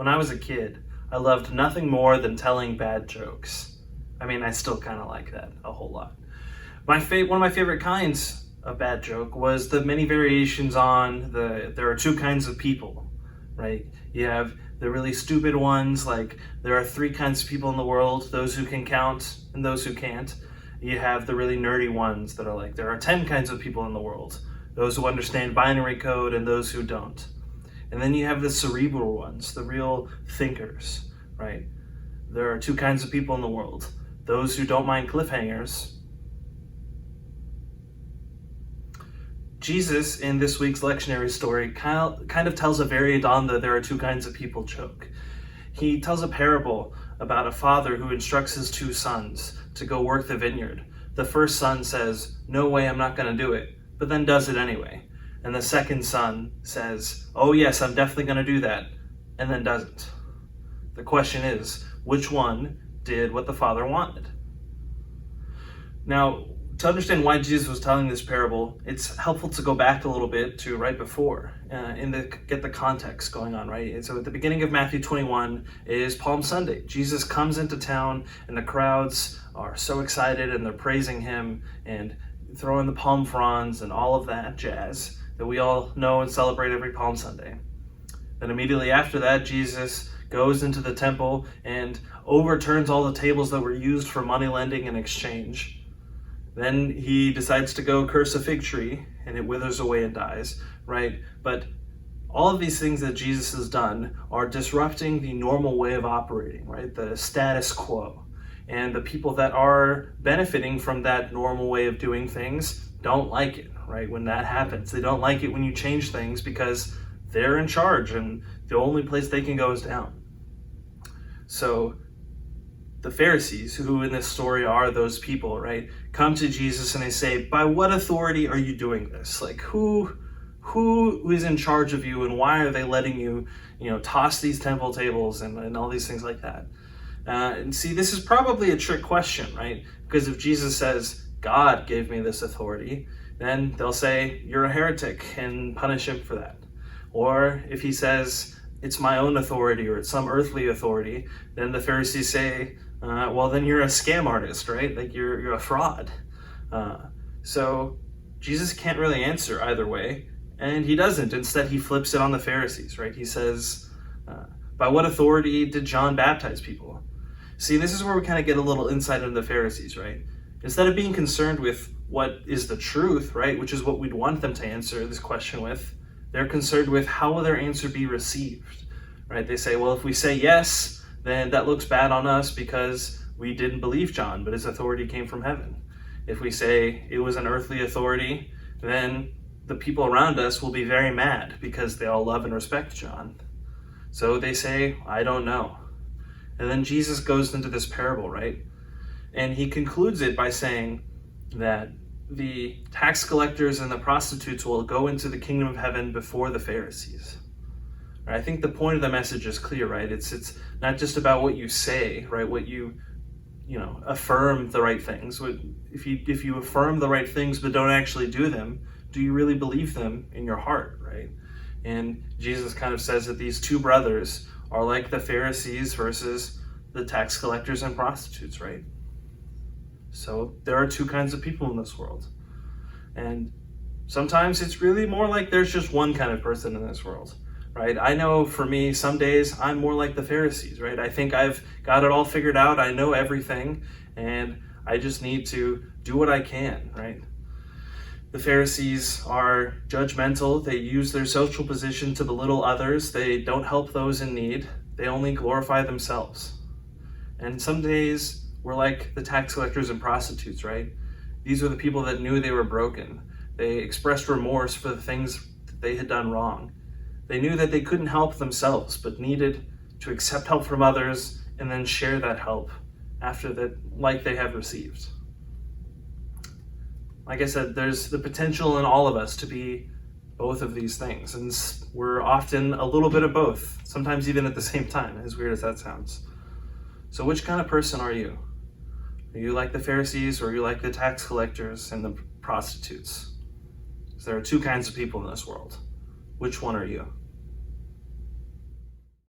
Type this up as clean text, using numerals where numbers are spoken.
When I was a kid, I loved nothing more than telling bad jokes. I mean, I still kind of like that a whole lot. One of my favorite kinds of bad joke was the many variations on there are two kinds of people, right? You have the really stupid ones, like there are three kinds of people in the world, those who can count and those who can't. You have the really nerdy ones that are like, there are 10 kinds of people in the world, those who understand binary code and those who don't. And then you have the cerebral ones, the real thinkers, right? There are two kinds of people in the world, those who don't mind cliffhangers. Jesus, in this week's lectionary story, kind of tells a variant on the there are two kinds of people joke. He tells a parable about a father who instructs his two sons to go work the vineyard. The first son says, "No way, I'm not going to do it," but then does it anyway. And the second son says, "Oh yes, I'm definitely going to do that," and then doesn't. The question is, which one did what the father wanted? Now, to understand why Jesus was telling this parable, it's helpful to go back a little bit to right before and to get the context going on, right? And so at the beginning of Matthew 21 is Palm Sunday. Jesus comes into town and the crowds are so excited and they're praising him and throwing the palm fronds and all of that jazz that we all know and celebrate every Palm Sunday. Then immediately after that, Jesus goes into the temple and overturns all the tables that were used for money lending and exchange. Then he decides to go curse a fig tree and it withers away and dies, right? But all of these things that Jesus has done are disrupting the normal way of operating, right? The status quo. And the people that are benefiting from that normal way of doing things don't like it, right? When that happens, they don't like it when you change things because they're in charge and the only place they can go is down. So the Pharisees, who in this story are those people, right, come to Jesus and they say, "By what authority are you doing this? Like, who is in charge of you, and why are they letting you, toss these temple tables and all these things like that?" And see, this is probably a trick question, right? Because if Jesus says, "God gave me this authority," then they'll say, "You're a heretic," and punish him for that. Or if he says, "It's my own authority," or "It's some earthly authority," then the Pharisees say, well, then you're a scam artist, right? Like you're a fraud. So Jesus can't really answer either way, and he doesn't. Instead, he flips it on the Pharisees, right? He says, "By what authority did John baptize people?" See, this is where we kind of get a little insight into the Pharisees, right? Instead of being concerned with what is the truth, right, which is what we'd want them to answer this question with, they're concerned with how will their answer be received, right? They say, well, if we say yes, then that looks bad on us because we didn't believe John, but his authority came from heaven. If we say it was an earthly authority, then the people around us will be very mad because they all love and respect John. So they say, "I don't know." And then Jesus goes into this parable, right? And he concludes it by saying that the tax collectors and the prostitutes will go into the kingdom of heaven before the Pharisees. I think the point of the message is clear, right? It's not just about what you say, right? What you affirm the right things. If you affirm the right things but don't actually do them, do you really believe them in your heart, right? And Jesus kind of says that these two brothers are like the Pharisees versus the tax collectors and prostitutes, right? So there are two kinds of people in this world. And sometimes it's really more like there's just one kind of person in this world. Right? I know for me, some days I'm more like the Pharisees, right? I think I've got it all figured out. I know everything, and I just need to do what I can, right? The Pharisees are judgmental. They use their social position to belittle others. They don't help those in need. They only glorify themselves. And some days we're like the tax collectors and prostitutes, right? These are the people that knew they were broken. They expressed remorse for the things that they had done wrong. They knew that they couldn't help themselves, but needed to accept help from others and then share that help after that, like they have received. Like I said, there's the potential in all of us to be both of these things, and we're often a little bit of both, sometimes even at the same time, as weird as that sounds. So which kind of person are you? Are you like the Pharisees, or are you like the tax collectors and the prostitutes? Because there are two kinds of people in this world. Which one are you?